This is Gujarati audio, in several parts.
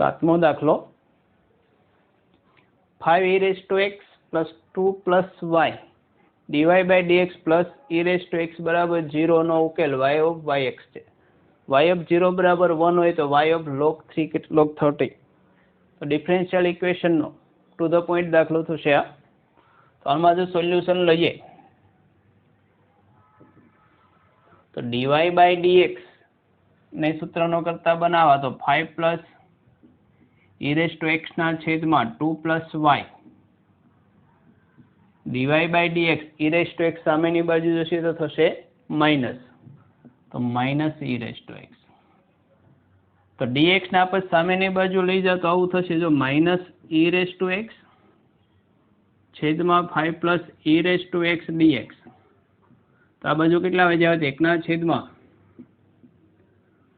सातमो दाखलो 5 e raised to x plus 2 plus y dy by dx plus e raised to x बराबर 0 નો ઉકેલ y of yx છે. y of 0 બરાબર 1 હોય તો y of log 3 કે log 30. તો ડિફરન્શિયલ ઇક્વેશન નો ટુ ધ પોઈન્ટ દાખલો થશે આ. તો આમાં જો સોલ્યુશન લઈએ તો dy by dx ને સૂત્રનો કરતા બનાવવા તો 5 plus e raised to x ના છેદમાં 2 plus y dy by dx e raised to x સામેની બાજુ જશે તો થશે માઇનસ, તો minus e raised to x. તો dx ને આપણે સામેની બાજુ લઈ જાવ તો આવું થશે, જો minus e raised to x છેદમાં 5 plus e raised to x dx. તો આ બાજુ કેટલા આવી જાય? 1 ના છેદમાં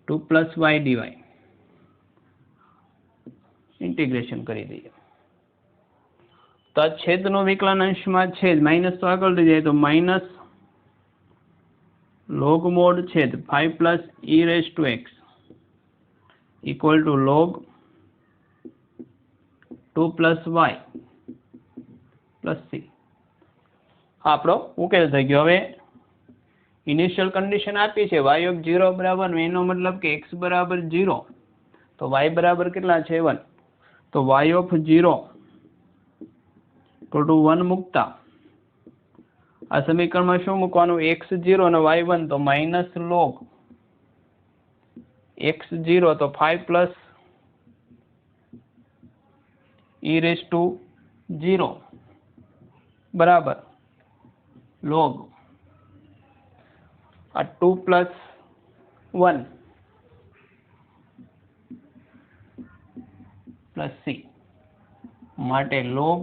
2 plus y dy. ઇન્ટિગ્રેશન કરી દઈએ તો આ છેદનો વિકલન અંશમાં છેદ માઇનસ તો આગળ લઈ જાય તો માઇનસ log mod છેદ 5 plus e raised to x equal to log 2 plus y plus c. આપણો ઉકેલ થઈ ગયો. હવે ઇનિશિયલ કન્ડિશન આપી છે y of 0 બરાબર, એનો મતલબ કે x બરાબર 0 તો y બરાબર કેટલા છે? 1. તો y of 0 તો 1 મૂકતા આ સમીકરણમાં શું મૂકવાનું? x0 અને y1, તો માઇનસ log x0 તો 5 plus e raised to 0 બરાબર log આ 2 plus 1 plus c માટે log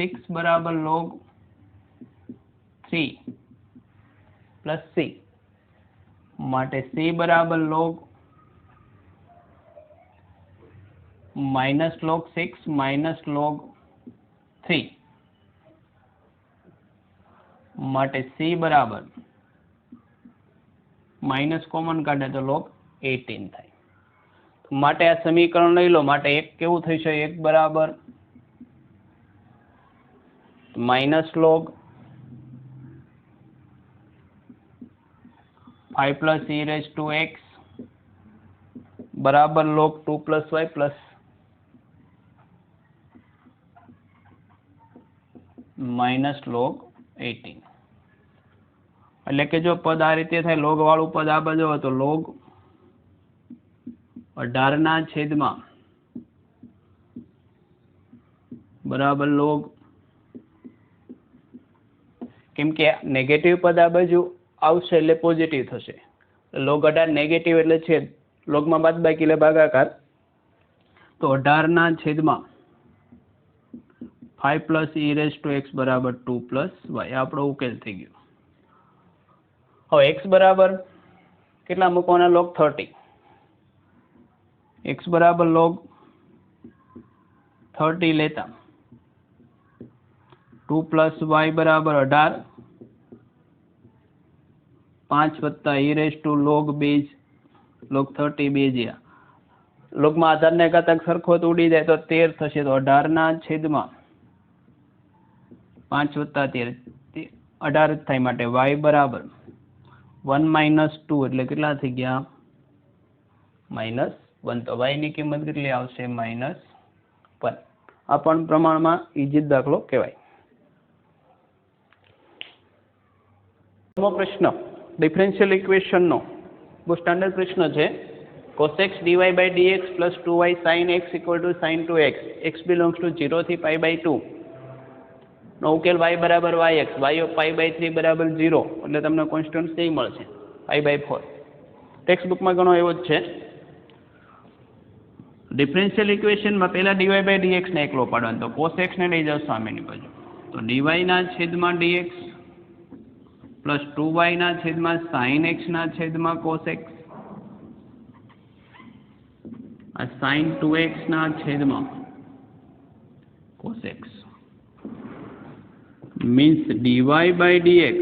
6 બરાબર log 3 plus c માટે c બરાબર log minus log 6 minus log 3 માટે c બરાબર માઇનસ કોમન કાઢે તો log 18 થાય. માટે આ સમીકરણ લઈ લો. માટે એક કેવું થઈ છે? 1 બરાબર minus log 5 plus e raised to x બરાબર log 2 plus y plus minus log 18. એટલે કે જો પદ આ રીતે થાય, લોગ વાળું પદ આ બાજુ હોય તો log 18 ના છેદમાં બરાબર log, કેમ કે નેગેટિવ પદ આ બાજુ આવશે એટલે પોઝિટિવ થશે. log 18 નેગેટિવ એટલે છેદ, લોગમાં બાદબાકી એટલે ભાગાકાર. તો 18 ના છેદમાં 5 plus e raised to x બરાબર 2 plus y. આપણો ઉકેલ થઈ ગયો. હવે x બરાબર કેટલા મૂકવાના? log 30. x બરાબર log 30 લેતા 2 plus y બરાબર 18, 5 વત્તા e raised to log base log 30 બેઝિયા. લોગમાં આધારને ઘાતક સરખો તો ઉડી જાય તો 13 થશે. તો 18 ના છેદમાં 5 વત્તા 13 18 થાય. માટે y બરાબર 1 minus 2 એટલે કેટલા થઈ ગયા? -1. તો y ની કિંમત કેટલી આવશે? -1. આ પણ પ્રમાણમાં ઈજી દાખલો કહેવાય. પ્રશ્ન ડિફરન્શિયલ ઇક્વેશન નો બહુ સ્ટાન્ડર્ડ પ્રશ્ન છે. cos x dy by dx plus 2y sin x equal to sin 2x x belongs to 0 થી pi by 2 નો ઉકેલ y બરાબર yx y of pi by 3 બરાબર 0 એટલે તમને કોન્સ્ટન્ટ સી મળશે pi by 4. ટેક્સ્ટ બુકમાં ઘણો એવો જ છે. ડિફરન્શિયલ ઇક્વેશનમાં પહેલા dy by dx ને એકલો પાડવાનો, તો cos x ને લઈ જાવ સામેની બાજુ, તો dy ના છેદમાં dx પ્લસ 2y ના છેદમાં sin x ના છેદમાં cos x આ sin 2x ના છેદમાં cos x means dy by dx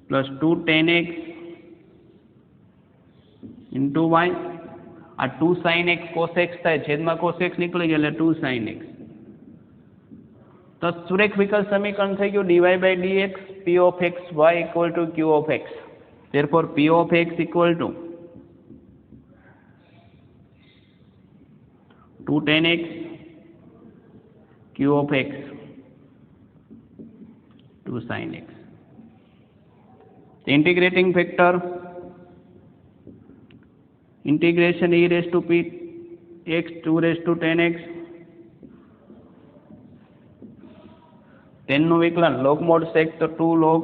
plus 2 tan x into y आ 2 sin x cos x थाय छेदमां cos x निकली गयो એટલે 2 sin x तो सुरेख विकल समीकरण થઈ ગયું dy by dx p of x y equal to q of x therefore p of x equal to 2 tan x q of x 2 sin x. The integrating factor integration e raised to p x 2 raised to 10x 10 નું વિકલન log mod sec તો 2 log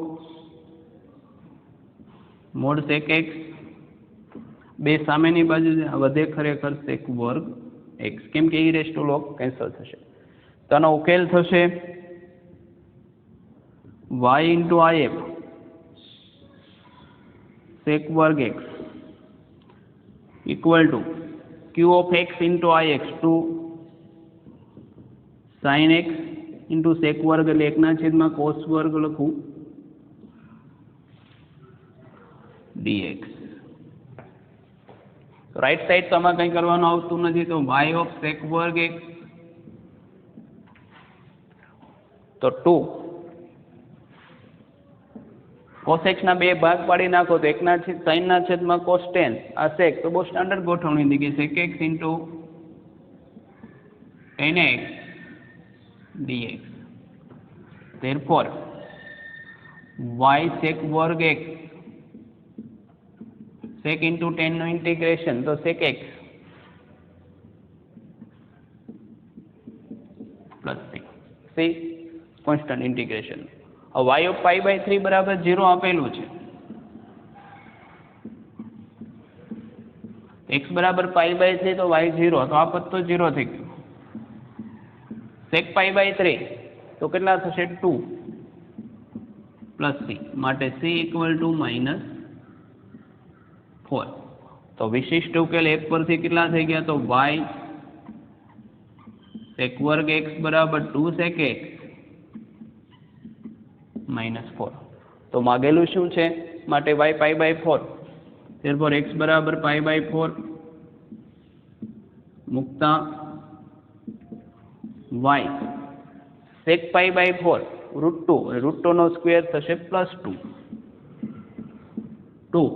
mod sec x બે સામેની બાજુ વધે ખરેખર sec વર્ગ x કેમ કે e raised to log cancel થશે તો આનો ઉકેલ થશે y into if sec वर्ग x equal to q of x into ix 2 sin x into sec वर्ग એટલે 1/માં cos वर्ग લખું dx રાઈટ સાઈડ તો આમાં કંઈ કરવાનું આવતું નથી તો y of sec वर्ग x તો 2 cos x ના બે ભાગ પાડી નાખો તો 1 sin ના છેદમાં cos 10 આ sec તો બહુ સ્ટાન્ડર્ડ ગોઠવણી થઈ ગઈ sec x into tan x dx therefore y sec वर्ग x sec into 10 નો ઇન્ટિગ્રેશન તો sec x plus c constant integration y of pi by 3 બરાબર 0 આપેલું છે x બરાબર pi by 3 તો y 0 તો આ પદ તો 0 થઈ ગયું sec pi by 3 તો કેટલા થશે 2 plus c માટે c equal to -4 તો વિશિષ્ટ ઉકેલ 1 પરથી કેટલા થઈ ગયા તો y sec વર્ગ x બરાબર 2 sec x -4 તો માગેલું શું છે માટે y pi by 4 therefore x બરાબર pi by 4 મુકતા y sec pi by 4 √2 નો સ્ક્વેર થશે +2 2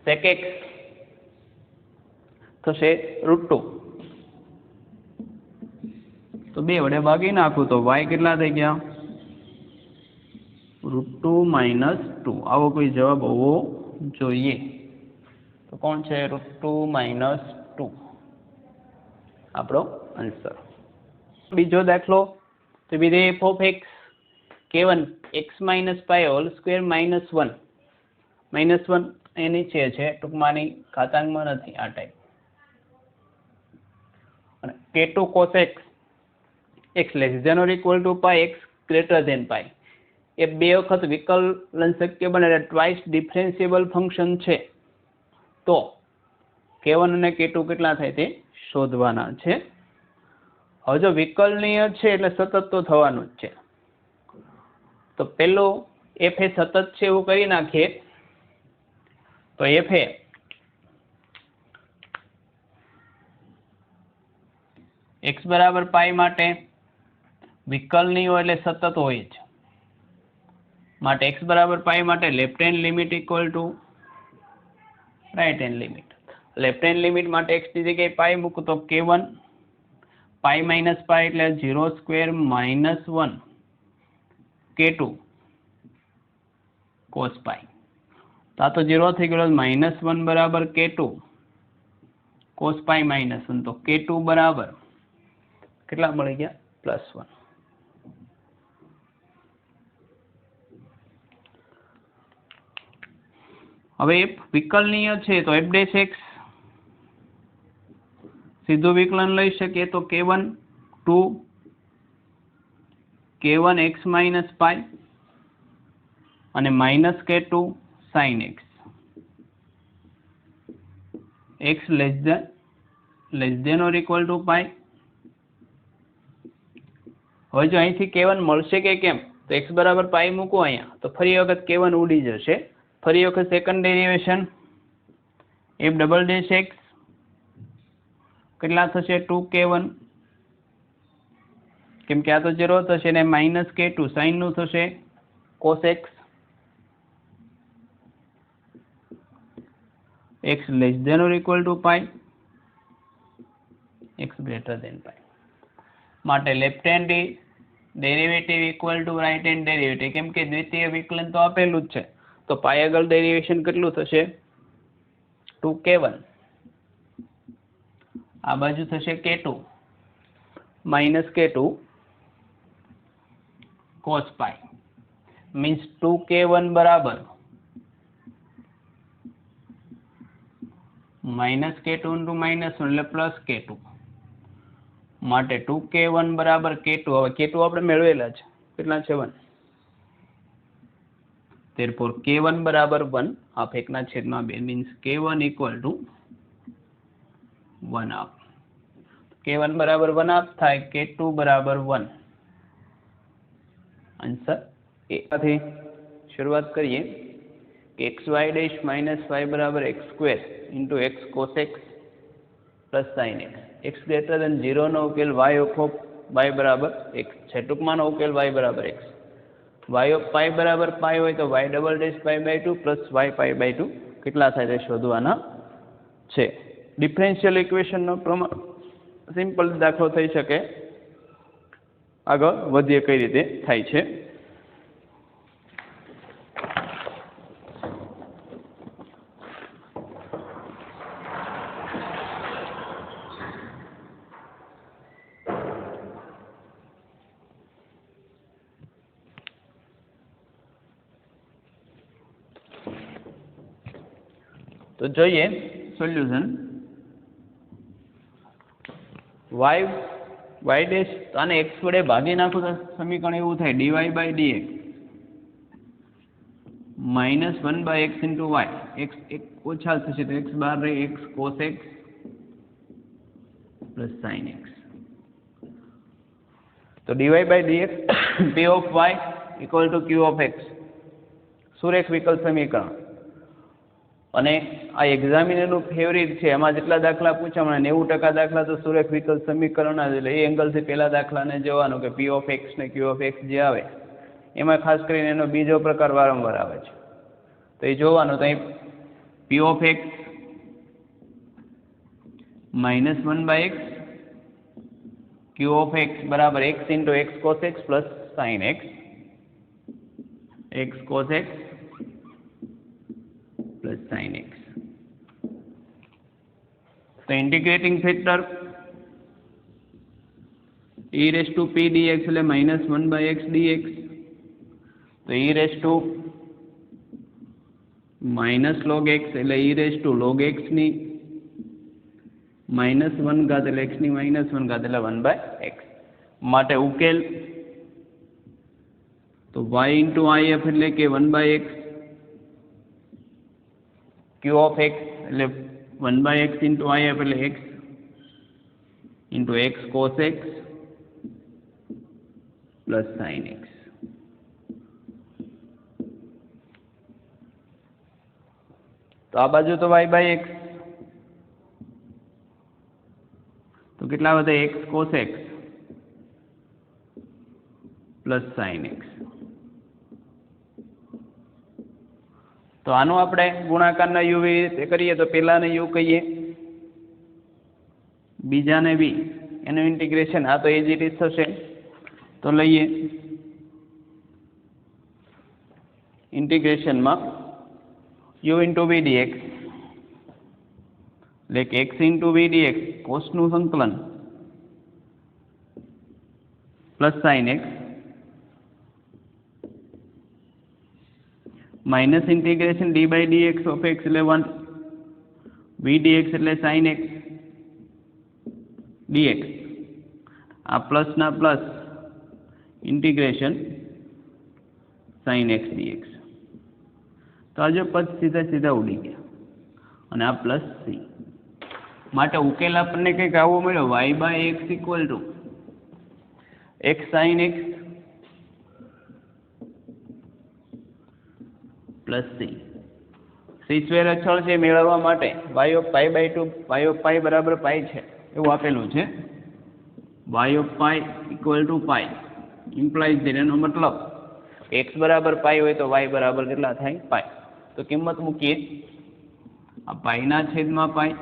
sec x થશે √2 તો 2 વડે ભાગી નાખું તો y કેટલા થઈ ગયા √2 - 2 આવો કોઈ જવાબ હોવો જોઈએ તો કોણ છે √2 - 2 આપણો આન્સર બીજો દાખલો તો વિધેય f of x k1 x - pi whole square -1 -1 એ નીચે છે ટૂંકમાંની ઘાતાંકમાં નથી આ ટાઈપ અને k2 cos x x less than or equal to pi x greater than pi એ બે વખત વિકલન શક્ય બને એટલે ટ્વાઇસ ડિફરન્શિયેબલ ફંક્શન છે તો k1 અને k2 કેટલા થાય તે શોધવાના છે હવે જો વિકલનીય છે એટલે સતત તો થવાનું જ છે તો પેલો f એ સતત છે એવું કરી નાખીએ તો f એ x બરાબર પાઈ માટે વિકલનીય એટલે સતત હોય છે માટે x બરાબર પાઈ માટે left hand limit equal to right hand limit left hand limit માટે x ની જગ્યાએ પાઈ મૂકું તો k1 પાઈ માઇનસ પાઈ એટલે 0 સ્ક્વેર -1 k2 cos પાઈ તો આ તો 0 થઈ ગયો -1 બરાબર k2 cos પાઈ -1 તો k2 બરાબર કેટલા મળી ગયા +1 હવે f વિકલનીય છે તો f' સીધું વિકલન લઈ શકીએ તો k1 2 k1 x - pi અને -k2 sin x x less than or equal to pi હવે જો અહીંથી k1 મળશે કે કેમ તો x બરાબર પાઈ મૂકો અહીંયા તો ફરી વખત k1 ઉડી જશે ફરી વખત second derivation F double dash x કેટલા થશે 2k1 કેમ કે આ તો 0 થશે ને માઇનસ k2 સાઇનનું થશે cos x x less than or equal to pi x greater than pi માટે left hand derivative equal to right hand derivative કેમ કે દ્વિતીય વિકલન તો આપેલું જ છે તો પાઈ આગળ ડેરિવેશન કેટલું થશે 2k1 આ બાજુ થશે k2 minus k2 cos pi means 2k1 બરાબર માઇનસ k2 into માઇનસ 1 એટલે પ્લસ k2 માટે 2k1 બરાબર k2 હવે k2 આપણે મેળવેલા છે કેટલા છે 1 therefore k1 બરાબર 1 હાફ એકના છેદમાં 2 means k1 equal to 1 half k1 બરાબર 1 હાફ થાય k2 બરાબર 1 આન્સર એ થી શરૂઆત કરીએ કે xy ડેશ માઇનસ y બરાબર x square into x cos x plus sin x x greater than 0 નો ઉકેલ y ઓફ y બરાબર x છે ટૂંકમાંનો ઉકેલ y બરાબર x y ઓફ પાઈ બરાબર પાઈ હોય તો y double dash pi by 2 plus y pi by 2 કેટલા થાય તે શોધવાના છે ડિફરન્શિયલ ઇક્વેશનનો સિમ્પલ દાખલો થઈ શકે આગળ વધીએ કઈ રીતે થાય છે તો જોઈએ સોલ્યુશન y ડેશ આને x વડે ભાગી નાખો તો સમીકરણ એવું થાય dy by dx minus 1 by x into y x એક ઓછા થશે તો x બહાર રહે x cos x plus sin x તો dy by dx p of y equal to q of x સુરેખ વિકલ્પ સમીકરણ અને આ એક્ઝામિનરનું ફેવરિટ છે એમાં જેટલા દાખલા પૂછ્યા મને 90% દાખલા તો સુરેખ વિકલ્પ સમીકરણ જ એટલે એ એંગલથી પહેલા દાખલાને જોવાનું કે p ઓફ x ને q ઓફ x જે આવે એમાં ખાસ કરીને એનો બીજો પ્રકાર વારંવાર આવે છે તો એ જોવાનું તો અહીં p of x minus 1 by x q of x બરાબર x into x cos x plus sin x x cos x plus sin x तो integrating factor e raise to p dx એટલે माइनस 1 बाय x dx तो e raise to minus log x એટલે e raise to log x ની माइनस 1 घात એટલે x ની माइनस 1 घात એટલે 1 बाय x માટે ઉકેલ તો y into if એટલે કે 1 by x q of x એટલે 1 by x into if એટલે x into x cos x plus sin x તો આ બાજુ તો y by x તો કેટલા વધે x cos x plus sin x તો આનો આપણે ગુણાકારના u રીતે કરીએ તો પહેલાને u કહીએ બીજાને v એનું ઇન્ટિગ્રેશન આ તો એજ ઇટ ઇઝ થશે તો લઈએ ઇન્ટિગ્રેશનમાં u into v dx એટલે કે x into v dx કોસનું સંકલન plus sin x minus integration d by dx of x એટલે 1 v dx એટલે sin x dx આ પ્લસ ના plus integration sin x dx તો આ જો પદ સીધા સીધા ઉડી ગયા અને આ પ્લસ c માટે ઉકેલ આપણને કંઈક આવો મળ્યો y by x equal to x sin x plus c c square અચળ છે મેળવવા માટે y of pi by 2 y of pi બરાબર પાઈ છે એવું આપેલું છે. y of pi equal to pi implies that, એનો મતલબ x બરાબર પાઈ હોય તો y બરાબર કેટલા થાય? પાઈ. તો કિંમત મૂકીએ. આ પાઈના છેદમાં પાઈ,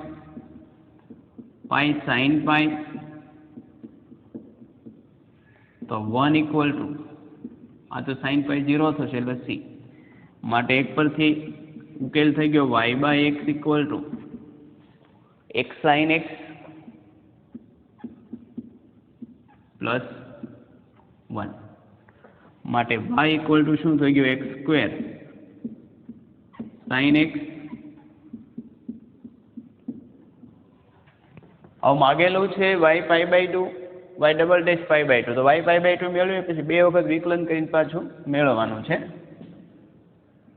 પાઈ સાઈન પાઈ, તો 1 ઇક્વલ ટુ આ તો સાઈન પાઈ 0 થશે એટલે c. માટે એક પરથી ઉકેલ થઈ ગયો y by x equal to x sine x plus 1. માટે y ઇક્વલ ટુ શું થઈ ગયું? X square sine x. હવે માગેલું છે y pi by 2 y double dash pi by 2. તો y પાઈ બાય 2 મેળવીએ પછી બે વખત વિકલન કરીને પાછું મેળવવાનું છે.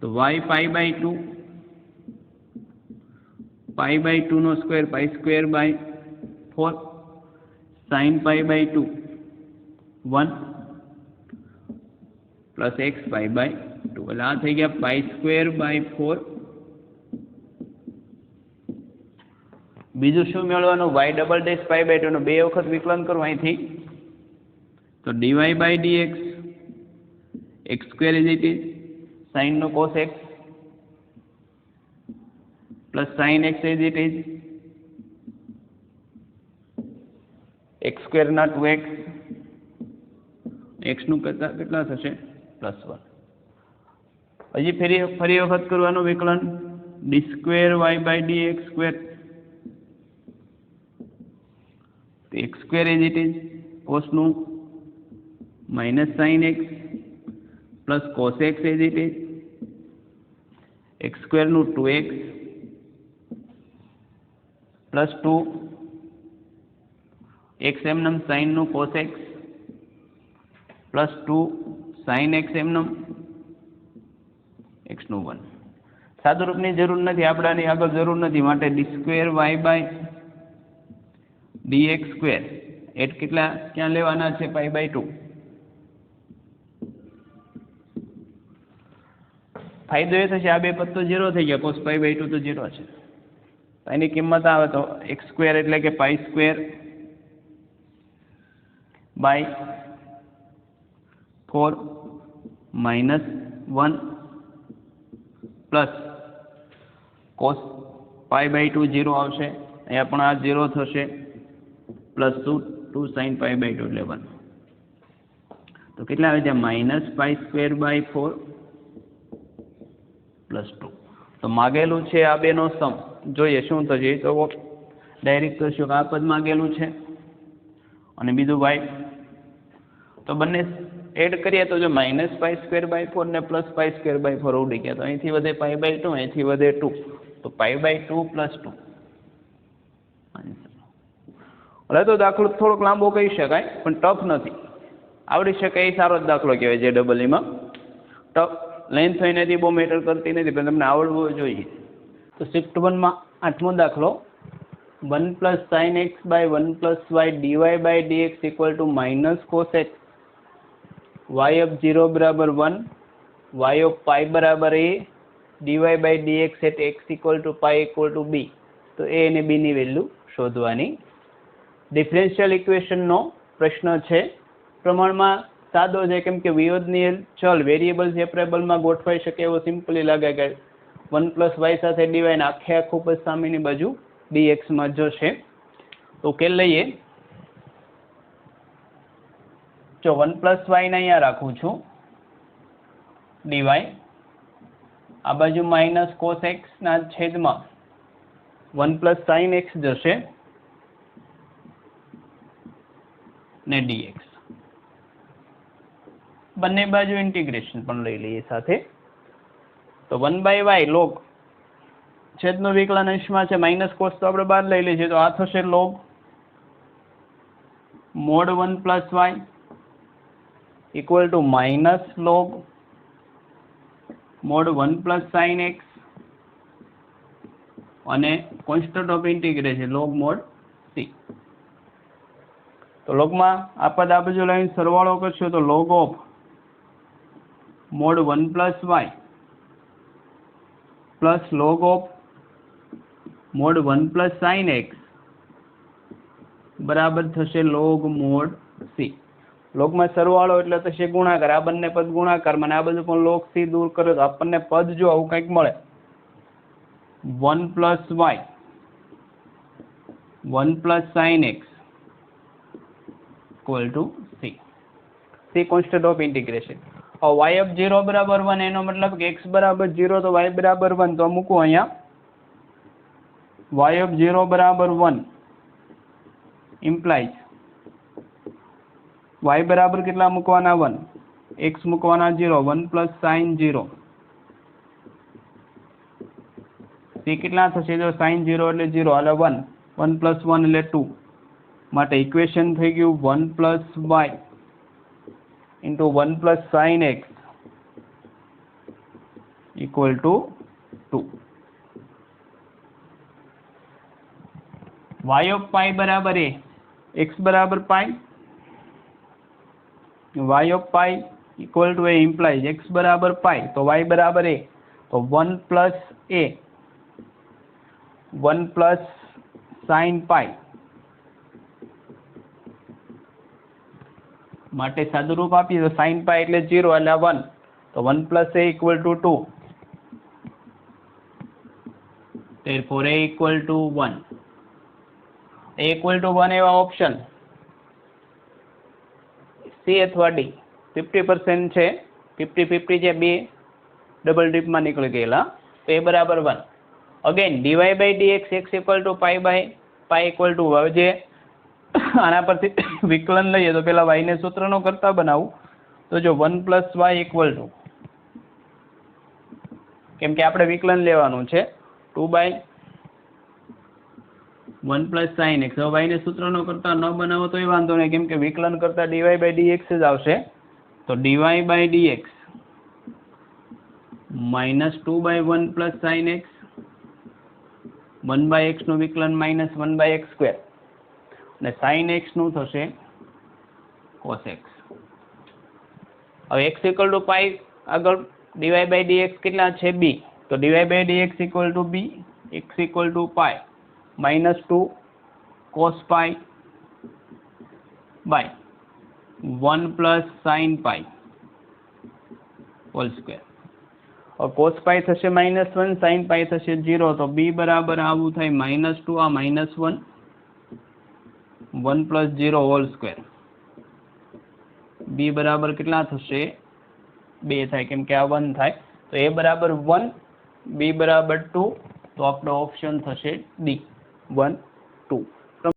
તો y pi by 2 pi by 2 નો square pi square by 4 sine pi by 2 1 plus x pi by 2. એટલે આ થઈ ગયા પાઈ સ્ક્વેર બાય 4. બીજું શું મેળવવાનું? y double dash pi by 2 નો બે વખત વિકલન કરો અહીંથી. તો dy by dx x square is it is sine નો cos x plus sine x is it is x square ના 2x. એક્સ નું કેટલા થશે? પ્લસ 1. હજી ફરી વખત કરવાનું વિકલન. D square y by d x square, x square is it is કોસનું minus sine x plus cos x is it is x સ્ક્વેરનું 2x પ્લસ 2 એક્સ એમનમ સાઇનનું cos x plus 2 sine x એમનમ એક્સનું 1. સાદુરૂપની જરૂર નથી, આપણાની આગળ જરૂર નથી. માટે d square y by d x square at કેટલા ક્યાં લેવાના છે? Pi by 2. ફાયદો એ થશે આ બે પદ તો 0 થઈ ગયા, કોસ પાઈ બાય 2 તો 0 છે. તો એની કિંમત આવે તો એક્સ સ્ક્વેર એટલે કે pi square by 4 minus 1 plus cos pi by 2 0 આવશે, અહીંયા પણ આ 0 થશે, પ્લસ 2 સાઇન પાઈ બાય 2 એટલે 1. તો કેટલા આવે છે? Minus pi square by 4 plus 2. તો માગેલું છે આ બેનો સમ. જોઈએ શું થશે. તો ડાયરેક્ટ કરશું કે આ પદ માગેલું છે અને બીજું y. તો બંને એડ કરીએ તો જો માઇનસ પાઈ સ્ક્વેર બાય 4 ને પ્લસ પાઈ સ્ક્વેર બાય 4 ઉડી ગયા. તો અહીંથી વધે પાઈ બાય 2, અહીંથી વધે 2. તો પાઈ બાય 2 પ્લસ 2 આન્સર. હવે તો દાખલો થોડોક લાંબો કહી શકાય પણ ટફ નથી, આવડી શકે એ સારો જ દાખલો કહેવાય. જે ડબલ ઈમાં ટફ લેન્થ હોય નથી, બહુ મેટર કરતી નથી, પણ તમને આવડવો જોઈએ. તો શિફ્ટ 1માં 8મો દાખલો 1 plus sine x by 1 plus y d y by d x equal to minus cos x y of 0 બરાબર 1 વાય ઓફ પાઈ બરાબર a d y by d x at x equal to pi equal to b. તો એ અને બીની વેલ્યુ શોધવાની. ડિફરન્શિયલ ઇક્વેશનનો પ્રશ્ન છે. પ્રમાણમાં સાદો છે, કેમ કે વિરોધની ચલ વેરિયેબલ સેપરેબલમાં ગોઠવાઈ શકે એવો સિમ્પલી લાગે કે 1 પ્લસ વાય સાથે ડીવાય ને આખે આખું પદ સામેની બાજુ ડીએક્સમાં જશે. તો ઉકેલ લઈએ. જો 1 પ્લસ વાયને અહીંયા રાખું છું ડીવાય, આ બાજુ માઇનસ કોસ એક્સના છેદમાં 1 પ્લસ સાઇન એક્સ જશે ને ડીએક્સ. બંને બાજુ ઇન્ટિગ્રેશન પણ લઈ લઈએ સાથે. તો 1 બાય વાય લોગ છેદનો વિકલન અંશમાં છે, માઇનસ કોસ તો આપણે બહાર લઈ લઈએ. તો આ થશે log mod 1 plus y equal to minus log mod 1 plus sine x અને constant of integration log mod c. તો લોગમાં આ પદ આ બાજુ લાવીને સરવાળો કરશો તો log of mod 1 plus y plus log of mod 1 plus sine x બરાબર થશે લોગ મોડ સી. લોગમાં સરવાળો એટલે થશે ગુણાકાર, આ બંને પદ ગુણાકાર મને આ બધું પણ લોગ સી દૂર કરો તો આપણને પદ જો આવું કંઈક મળે 1 plus y 1 plus sine x equal to c. C constant of integration. હવે વાય ઓફ 0 બરાબર 1 એનો મતલબ કે x બરાબર 0 તો y બરાબર 1, તો મૂકું અહીંયા વાય ઓફ 0 બરાબર 1 ઇમ્પ્લાઇઝ y બરાબર કેટલા મૂકવાના 1, x મૂકવાના 0, 1 પ્લસ સાઇન 0. c કેટલા થશે જો સાઇન 0 એટલે 0 એટલે 1, 1 પ્લસ 1 એટલે 2. માટે ઇક્વેશન થઈ ગયું 1 plus y into 1 plus sine x equal two 2. y of pi બરાબર a, x બરાબર પાઈ, y of pi equal two a implies x બરાબર પાઈ તો y બરાબર a, તો 1 પ્લસ a 1 પ્લસ સાઇન પાઈ માટે સાદુરૂપ આપીએ તો સાઇન પાઈ એટલે 0 એટલે 1, તો 1 plus a equal to 2. therefore a equal to 1. a equal to 1 એવા ઓપ્શન સી અથવા ડી. 50% છે, 50-50 છે, બે ડબલ ડીપમાં નીકળી ગયેલા, તો એ બરાબર 1. Again dy by dx x equal to pi by pi equal to, હવે જે આના પરથી વિકલન લઈએ તો પેલા y ને સૂત્રનો કરતા બનાવું તો જો 1 પ્લસ વાય ઇક્વલ ટુ, કેમ કે આપણે વિકલન લેવાનું છે 2 બાય 1 પ્લસ સાઇન એક્સ. હવે y ને સૂત્રનો કરતા ન બનાવો તો એ વાંધો નહીં, કેમ કે વિકલન કરતા dy બાય dx જ આવશે. તો dy by dx minus 2 by 1 plus sine x, 1 by x નું વિકલન માઇનસ 1 બાય x સ્ક્વેર, અને સાઇન એક્સ નું થશે કોસ એક્સ. હવે x ઇક્વલ ટુ પાઈ આગળ dy બાય dx કેટલા છે b, તો dy by dx equal to b, x equal to pi minus 2 cos pi by 1 plus sine pi whole square. હવે કોસ પાઈ થશે -1, સાઇન પાઈ થશે 0, તો b બરાબર આવું થાય -2 આ -1, 1 પ્લસ 0 હોલ સ્ક્વેર. b બરાબર કેટલા થશે 2 થાય, કેમ કે આ 1 થાય, તો a બરાબર 1, b બરાબર 2, તો આપણો ઓપ્શન થશે ડી 1, 2.